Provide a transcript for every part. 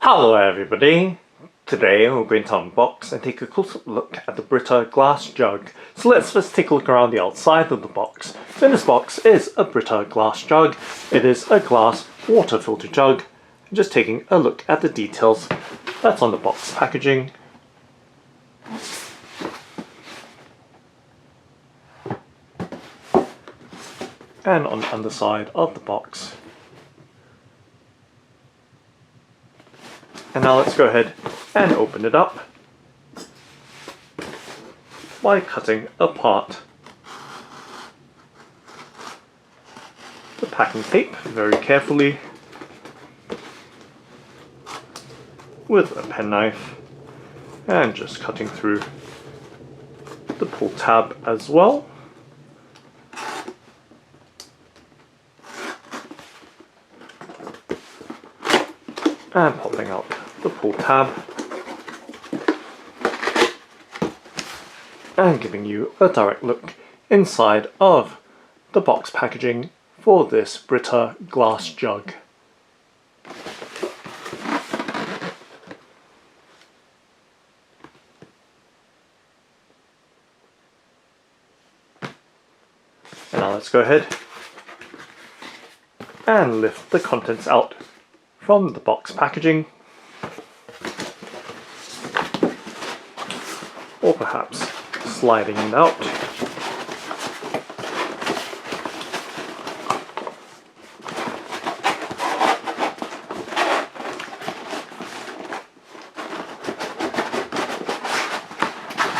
Hello everybody! Today we're going to unbox and take a close look at the BRITA Glass Jug. So let's first take a look around the outside of the box. So in this box is a BRITA Glass Jug. It is a glass water filter jug. I'm just taking a look at the details that's on the box packaging. And on the underside of the box. And now let's go ahead and open it up by cutting apart the packing tape very carefully with a penknife and just cutting through the pull tab as well. And popping out the pull tab and giving you a direct look inside of the box packaging for this BRITA Glass Jug. And now let's go ahead and lift the contents out from the box packaging, or perhaps sliding it out.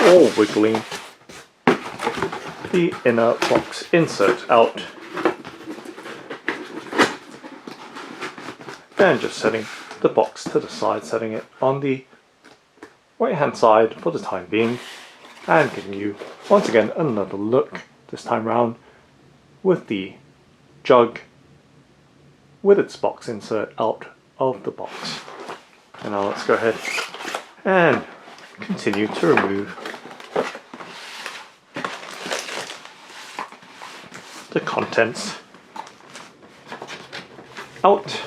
Or wiggling the inner box insert out. And just setting the box to the side, setting it on the right hand side for the time being, and giving you once again another look this time round with the jug with its box insert out of the box. And now let's go ahead and continue to remove the contents out.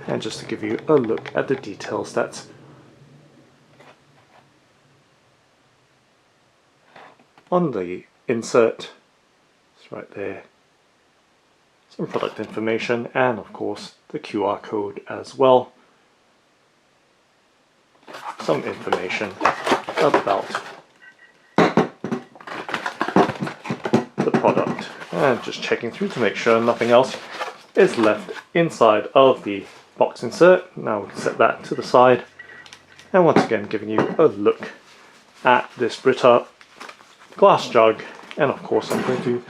And just to give you a look at the details that's on the insert, it's right there, some product information and of course the QR code as well, some information about the product, and just checking through to make sure nothing else is left inside of the box insert. Now we can set that to the side, and once again giving you a look at this BRITA Glass Jug. And of course I'm going to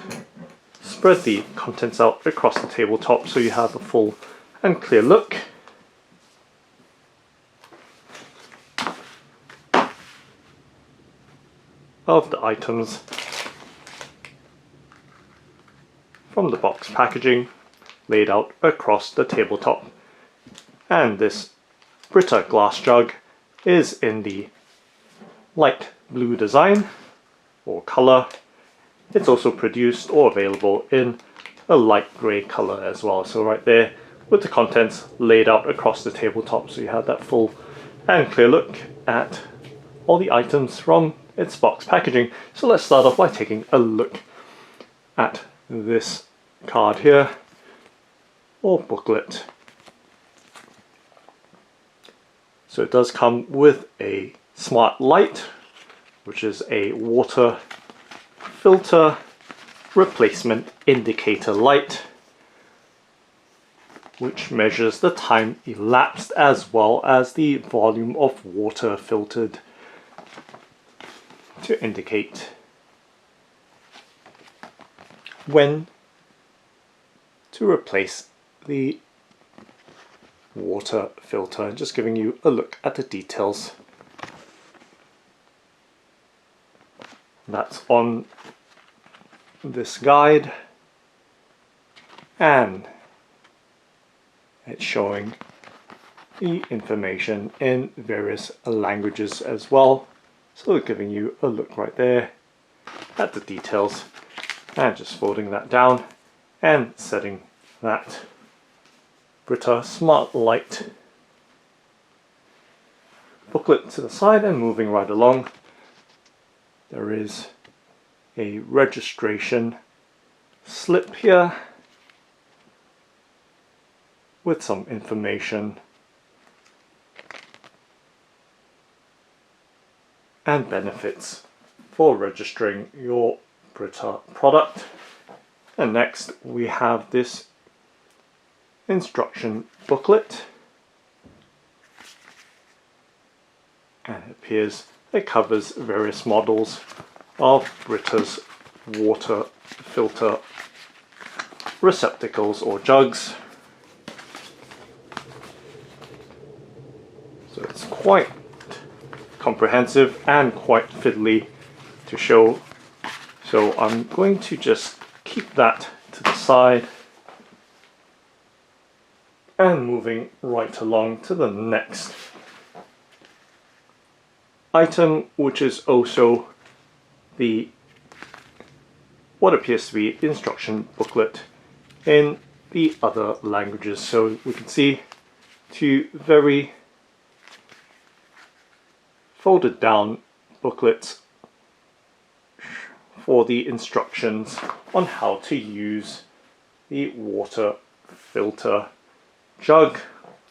spread the contents out across the tabletop so you have a full and clear look. Of the items from the box packaging laid out across the tabletop. And this BRITA Glass Jug is in the light blue design or colour. It's also produced or available in a light grey colour as well. So right there with the contents laid out across the tabletop, so you have that full and clear look at all the items from its box packaging. So let's start off by taking a look at this card here, or booklet. So it does come with a smart light, which is a water filter replacement indicator light, which measures the time elapsed as well as the volume of water filtered to indicate when to replace the water filter. Just giving you a look at the details that's on this guide, and it's showing the information in various languages as well. So giving you a look right there at the details, and just folding that down and setting that BRITA Smart Light booklet to the side, and moving right along, there is a registration slip here with some information and benefits for registering your BRITA product. And next we have this instruction booklet, and it appears it covers various models of BRITA's water filter receptacles or jugs. So it's quite comprehensive and quite fiddly to show, so I'm going to just keep that to the side and moving right along to the next item, which is also the what appears to be instruction booklet in the other languages. So we can see two very folded down booklets for the instructions on how to use the water filter jug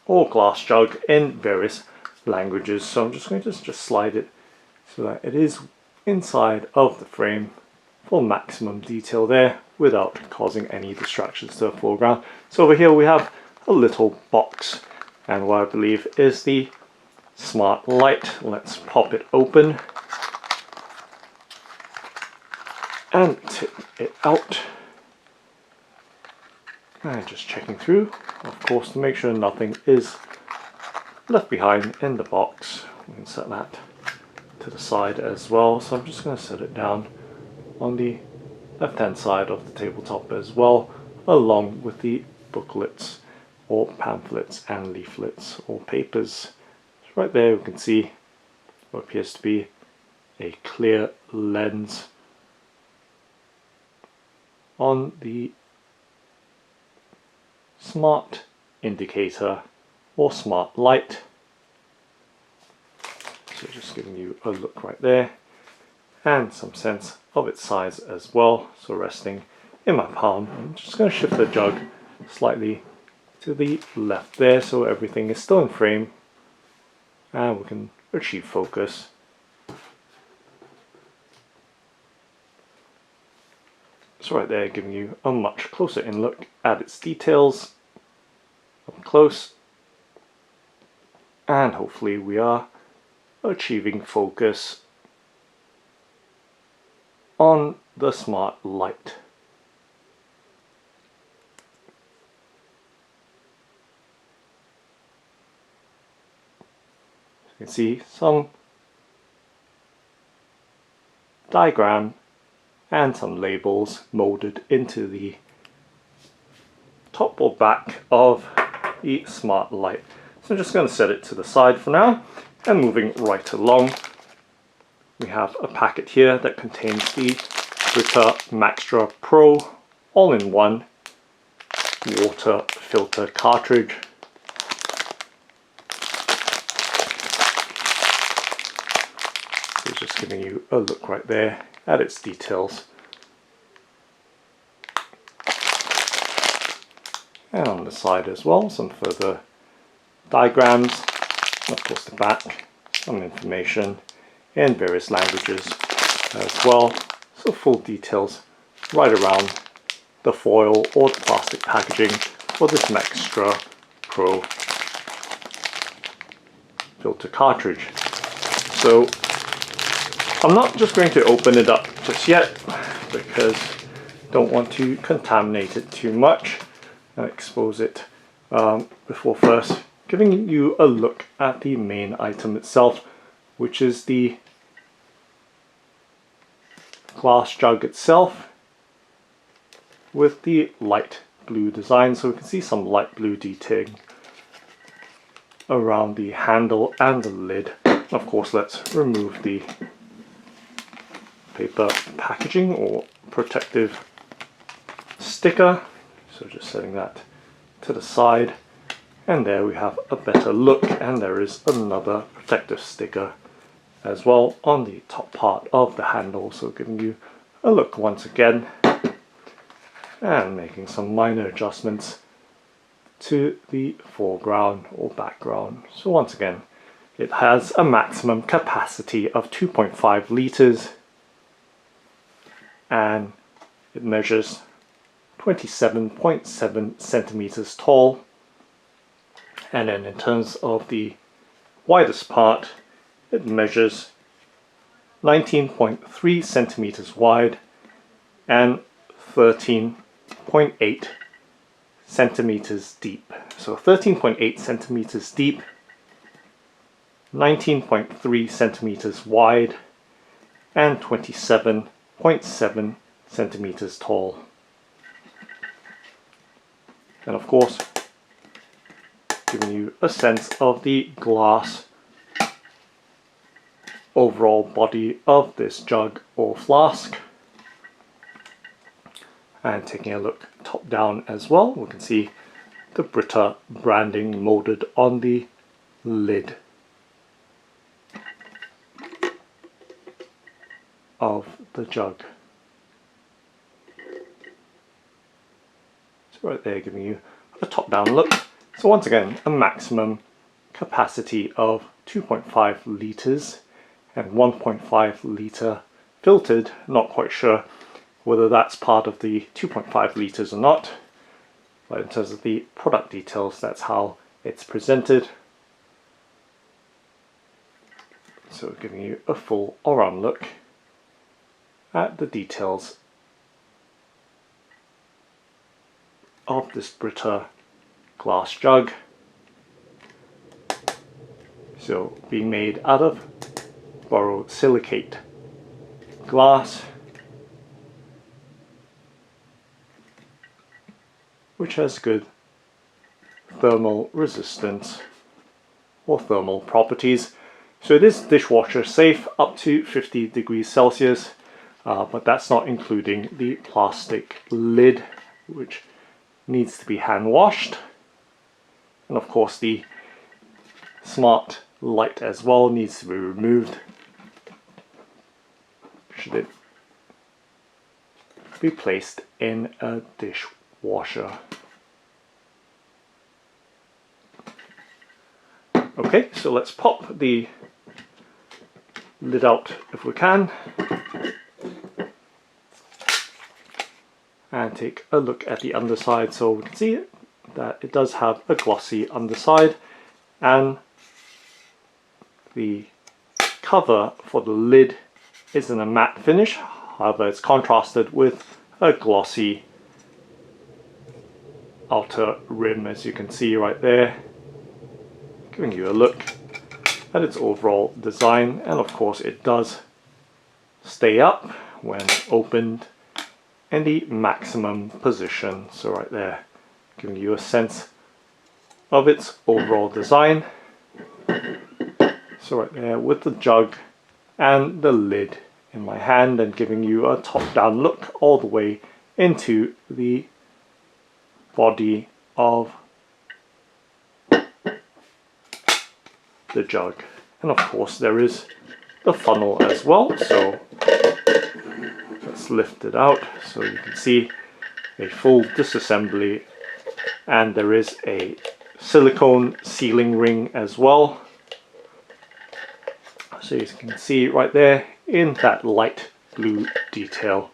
or glass jug in various languages. So I'm just going to just slide it so that it is inside of the frame for maximum detail there without causing any distractions to the foreground. So over here we have a little box, and what I believe is the smart light. Let's pop it open and tip it out. And just checking through, of course, to make sure nothing is left behind in the box. We can set that to the side as well. So I'm just going to set it down on the left hand side of the tabletop as well, along with the booklets or pamphlets and leaflets or papers. So right there we can see what appears to be a clear lens on the smart indicator or smart light. So just giving you a look right there and some sense of its size as well. So resting in my palm, I'm just going to shift the jug slightly to the left there so everything is still in frame and we can achieve focus. So right there, giving you a much closer in look at its details up close, and hopefully we are achieving focus on the smart light. You can see some diagram and some labels molded into the top or back of the smart light. So I'm just going to set it to the side for now, and moving right along, we have a packet here that contains the BRITA MAXTRA Pro All-in-1 water filter cartridge. So just giving you a look right there at its details. And on the side as well, some further diagrams, of course the back, some information in various languages as well. So full details right around the foil or the plastic packaging for this MAXTRA Pro filter cartridge. So I'm not just going to open it up just yet because I don't want to contaminate it too much and expose it before first giving you a look at the main item itself, which is the glass jug itself with the light blue design. So we can see some light blue detailing around the handle and the lid. Of course, let's remove the paper packaging or protective sticker. So just setting that to the side. And there we have a better look, and there is another protective sticker as well on the top part of the handle, so giving you a look once again and making some minor adjustments to the foreground or background. So once again, it has a maximum capacity of 2.5 liters and it measures 27.7 centimeters tall. And then in terms of the widest part, it measures 19.3 centimeters wide and 13.8 centimeters deep. So 13.8 centimeters deep, 19.3 centimeters wide, and 27.7 centimeters tall. And of course, giving you a sense of the glass overall body of this jug or flask. And taking a look top down as well, we can see the BRITA branding molded on the lid of the jug. So right there, giving you a top down look. So once again, a maximum capacity of 2.5 liters and 1.5 liter filtered. Not quite sure whether that's part of the 2.5 liters or not, but in terms of the product details, that's how it's presented. So giving you a full all-round look at the details of this BRITA glass jug. So being made out of borosilicate glass, which has good thermal resistance or thermal properties. So it is dishwasher safe up to 50 degrees Celsius, but that's not including the plastic lid, which needs to be hand washed. And of course the smart light as well needs to be removed should it be placed in a dishwasher. Okay, so let's pop the lid out if we can and take a look at the underside. So we can see that it does have a glossy underside, and the cover for the lid is in a matte finish. However, it's contrasted with a glossy outer rim, as you can see right there, giving you a look at its overall design. And of course it does stay up when opened in the maximum position. So right there, giving you a sense of its overall design. So right there with the jug and the lid in my hand, and giving you a top-down look all the way into the body of the jug. And of course there is the funnel as well, so let's lift it out so you can see a full disassembly, and there is a silicone sealing ring as well. So you can see right there in that light blue detail.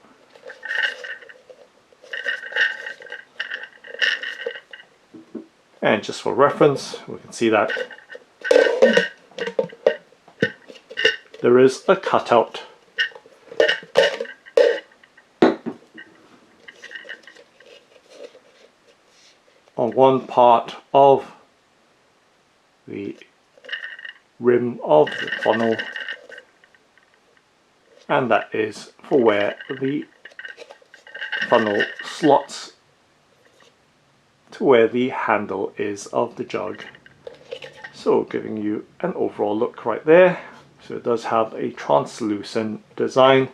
And just for reference, we can see that there is a cutout on one part of the rim of the funnel, and that is for where the funnel slots to where the handle is of the jug. So giving you an overall look right there. So it does have a translucent design,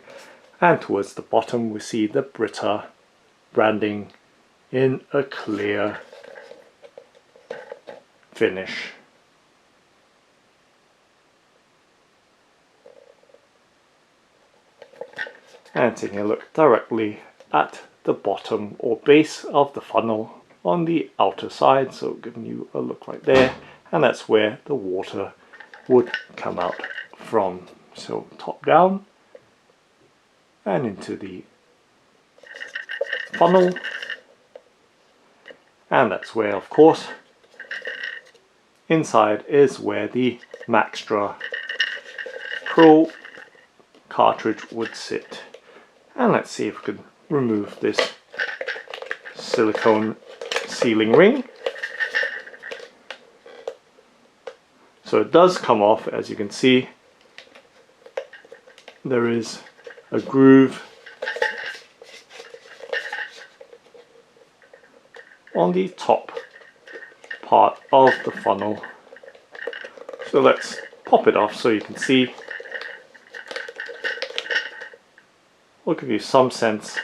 and towards the bottom we see the BRITA branding in a clear finish. And taking a look directly at the bottom or base of the funnel on the outer side, so giving you a look right there, and that's where the water would come out from. So top down and into the funnel, and that's where, of course, inside is where the Maxtra Pro cartridge would sit. And let's see if we can remove this silicone sealing ring. So it does come off, as you can see. There is a groove on the top part of the funnel. So let's pop it off so you can see. We'll give you some sense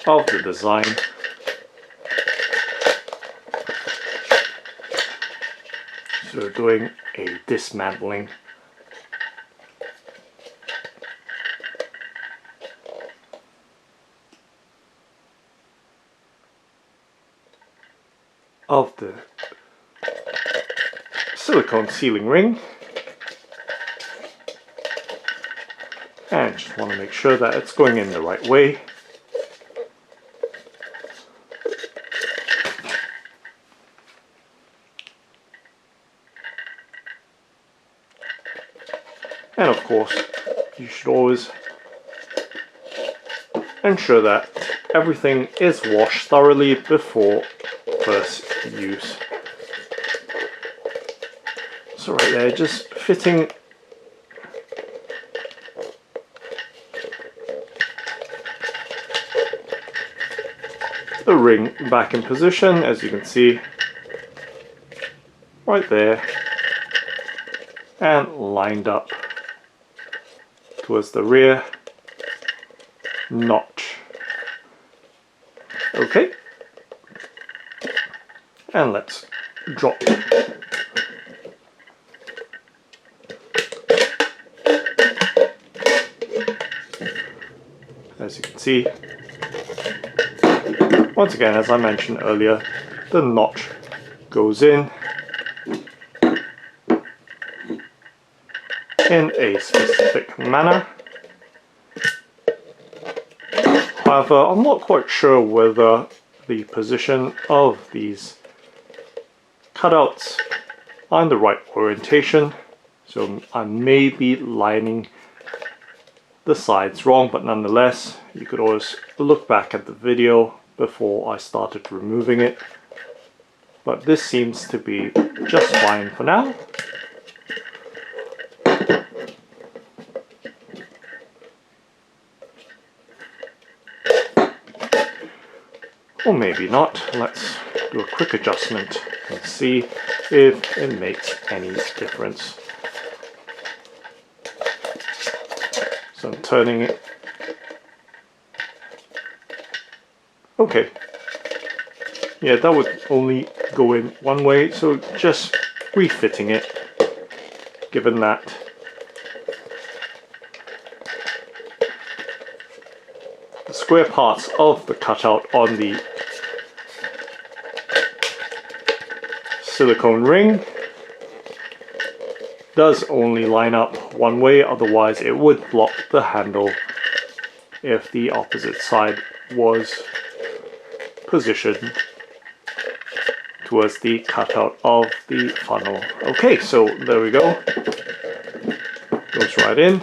of the design. So we're doing a dismantling of the silicone sealing ring. And just want to make sure that it's going in the right way. And of course, you should always ensure that everything is washed thoroughly before first use. So right there, just fitting the ring back in position, as you can see right there, and lined up towards the rear notch. Okay, and let's drop as you can see. Once again, as I mentioned earlier, the notch goes in a specific manner. However, I'm not quite sure whether the position of these cutouts are in the right orientation, so I may be lining the sides wrong, but nonetheless, you could always look back at the video before I started removing it. But this seems to be just fine for now. Or maybe not. Let's do a quick adjustment and see if it makes any difference. So I'm turning it. Okay. Yeah, that would only go in one way, so just refitting it, given that the square parts of the cutout on the silicone ring does only line up one way, otherwise it would block the handle if the opposite side was positioned towards the cutout of the funnel. Okay, so there we go. Goes right in.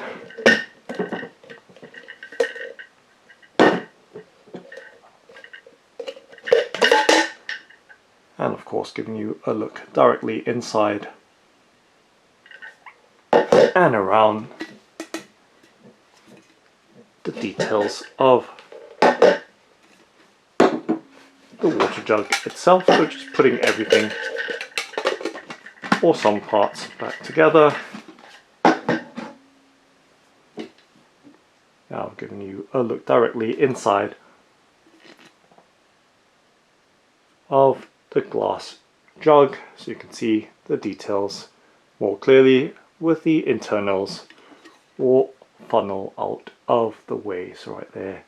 And of course giving you a look directly inside and around the details of the water jug itself. So just putting everything or some parts back together. Now giving you a look directly inside of the glass jug so you can see the details more clearly with the internals or funnel out of the way. So right there,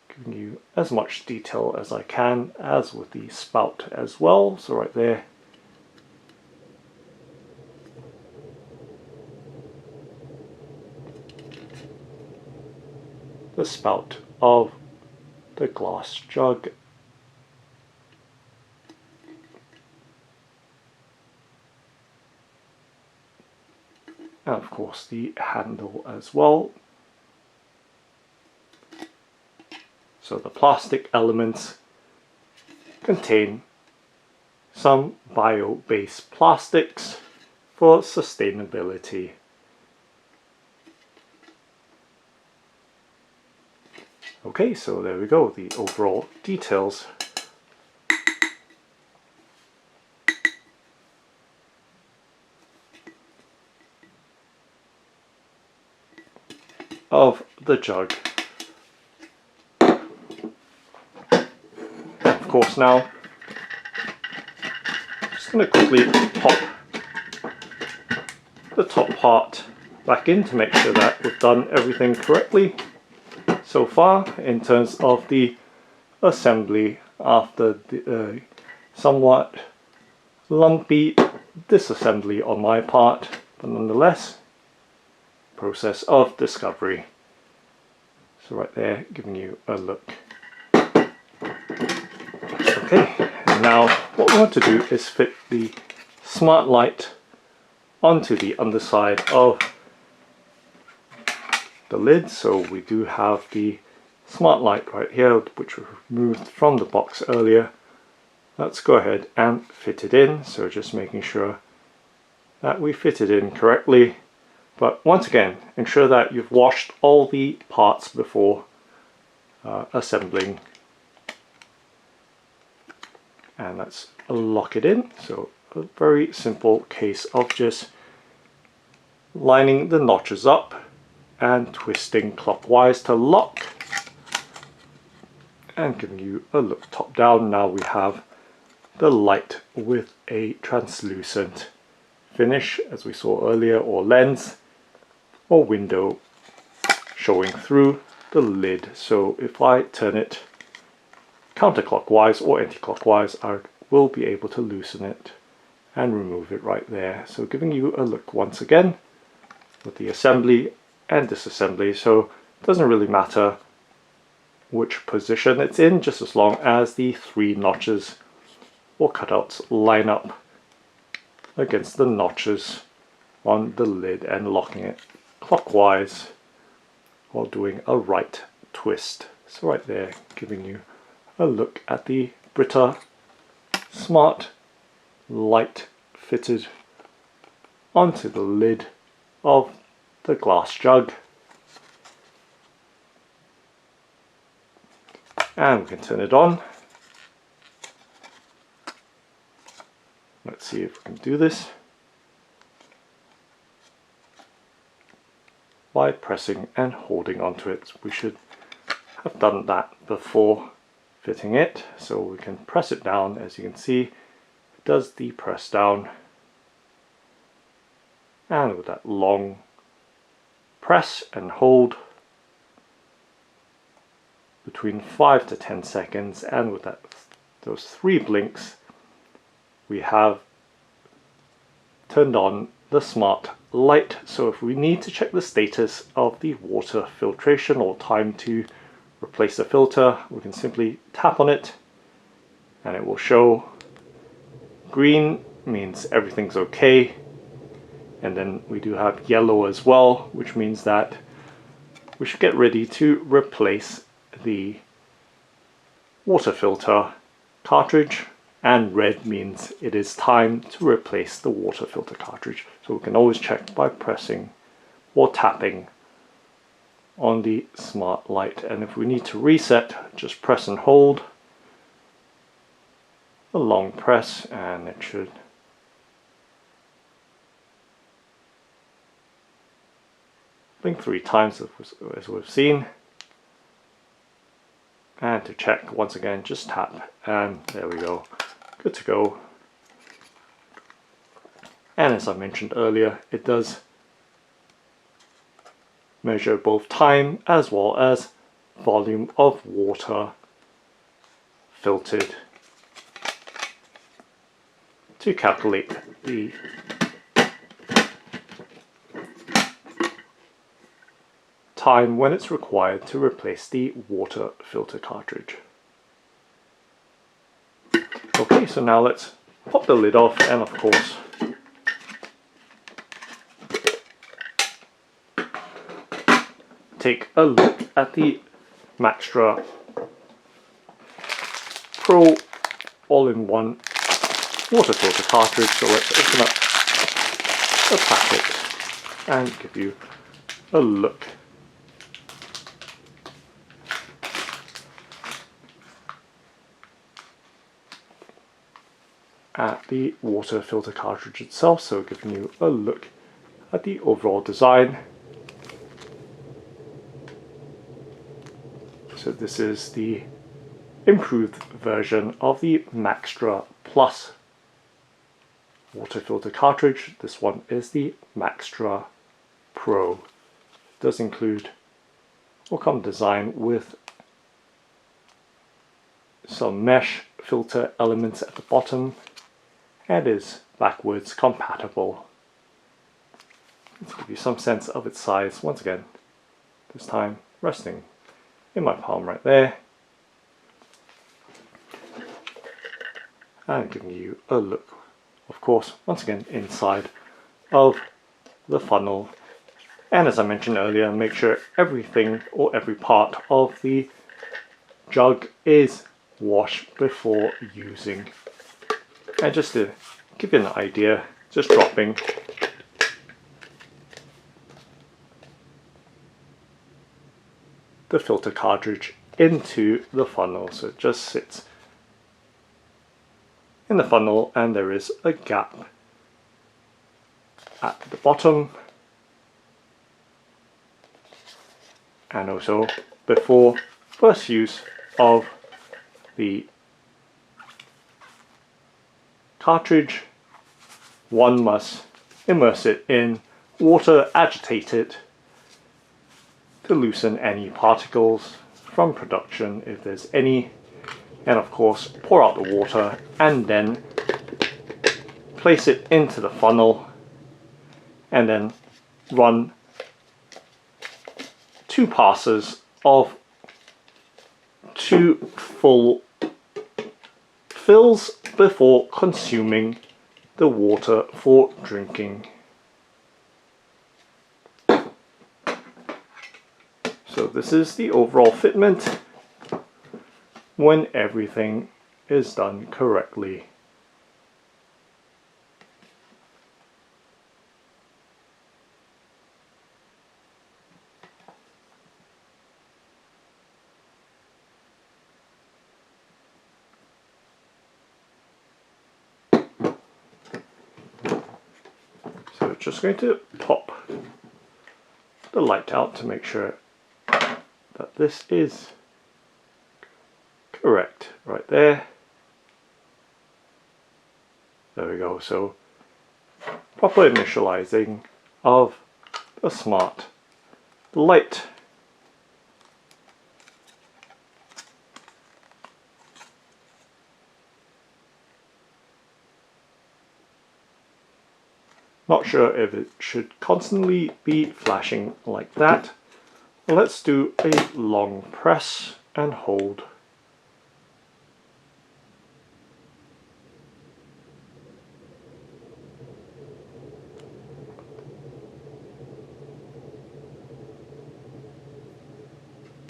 giving you as much detail as I can, as with the spout as well. So right there, the spout of the glass jug. And of course the handle as well. So the plastic elements contain some bio-based plastics for sustainability. Okay, so there we go, the overall details. Of the jug. Of course now, just going to quickly pop the top part back in to make sure that we've done everything correctly so far in terms of the assembly after the somewhat lumpy disassembly on my part, but nonetheless, process of discovery. So right there, giving you a look. Okay, now what we want to do is fit the smart light onto the underside of the lid. So we do have the smart light right here, which we removed from the box earlier. Let's go ahead and fit it in. So just making sure that we fit it in correctly. But once again, ensure that you've washed all the parts before assembling. And let's lock it in. So a very simple case of just lining the notches up and twisting clockwise to lock. And giving you a look top down. Now we have the light with a translucent finish, as we saw earlier, or lens or window showing through the lid. So if I turn it counterclockwise or anti-clockwise, I will be able to loosen it and remove it right there. So giving you a look once again with the assembly and disassembly. So it doesn't really matter which position it's in, just as long as the 3 notches or cutouts line up against the notches on the lid and locking it clockwise while doing a right twist. So right there, giving you a look at the BRITA smart light fitted onto the lid of the glass jug. And we can turn it on. Let's see if we can do this by pressing and holding onto it. We should have done that before fitting it. So we can press it down. As you can see, it does the press down. And with that long press and hold between 5 to 10 seconds, and with those 3 blinks, we have turned on the smart light. So if we need to check the status of the water filtration or time to replace the filter, we can simply tap on it and it will show green means everything's okay, and then we do have yellow as well, which means that we should get ready to replace the water filter cartridge, and red means it is time to replace the water filter cartridge. So we can always check by pressing or tapping on the smart light, and if we need to reset, just press and hold a long press and it should blink 3 times as we've seen, And to check, once again, just tap, and there we go, good to go. And as I mentioned earlier, it does measure both time as well as volume of water filtered to calculate the time when it's required to replace the water filter cartridge. Okay, so now let's pop the lid off and of course take a look at the Maxtra Pro All-in-1 water filter cartridge. So let's open up the packet and give you a look. At the water filter cartridge itself, so giving you a look at the overall design. So this is the improved version of the Maxtra Plus water filter cartridge. This one is the Maxtra Pro. It does include or come designed with some mesh filter elements at the bottom and is backwards compatible. Let's give you some sense of its size. Once again, this time resting in my palm right there, and giving you a look, of course, once again inside of the funnel. And as I mentioned earlier, make sure everything or every part of the jug is washed before using. And just to give you an idea, just dropping the filter cartridge into the funnel, so it just sits in the funnel and there is a gap at the bottom, and also before first use of the cartridge, one must immerse it in water, agitate it to loosen any particles from production if there's any, and of course pour out the water and then place it into the funnel and then run 2 passes of 2 full fills before consuming the water for drinking. So this is the overall fitment when everything is done correctly. So just going to pop the light out to make sure that this is correct right there. There we go. So proper initializing of the smart light. Not sure if it should constantly be flashing like that. Let's do a long press and hold.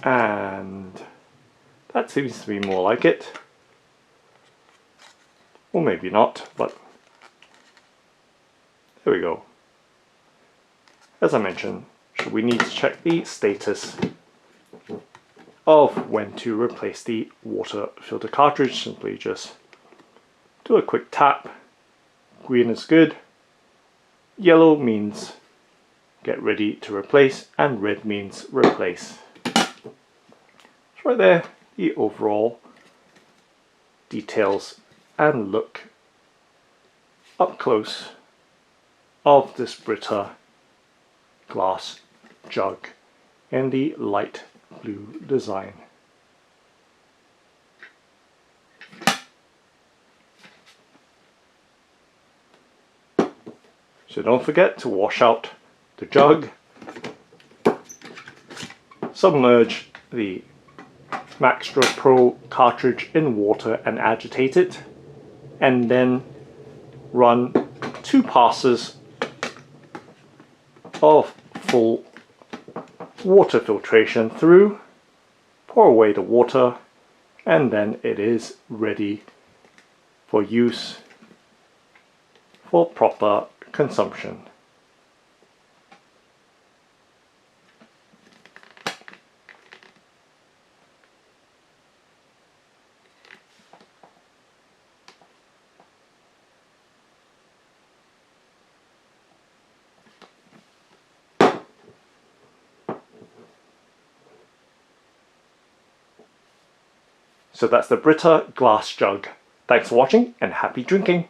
And that seems to be more like it. Or maybe not, but there we go. As I mentioned, we need to check the status of when to replace the water filter cartridge. Simply just do a quick tap. Green is good, yellow means get ready to replace, and red means replace. It's right there, the overall details and look up close of this BRITA glass jug in the light blue design. So don't forget to wash out the jug, submerge the Maxtra Pro cartridge in water and agitate it, and then run 2 passes of full water filtration through, pour away the water, and then it is ready for use for proper consumption. So that's the BRITA Glass Jug. Thanks for watching and happy drinking!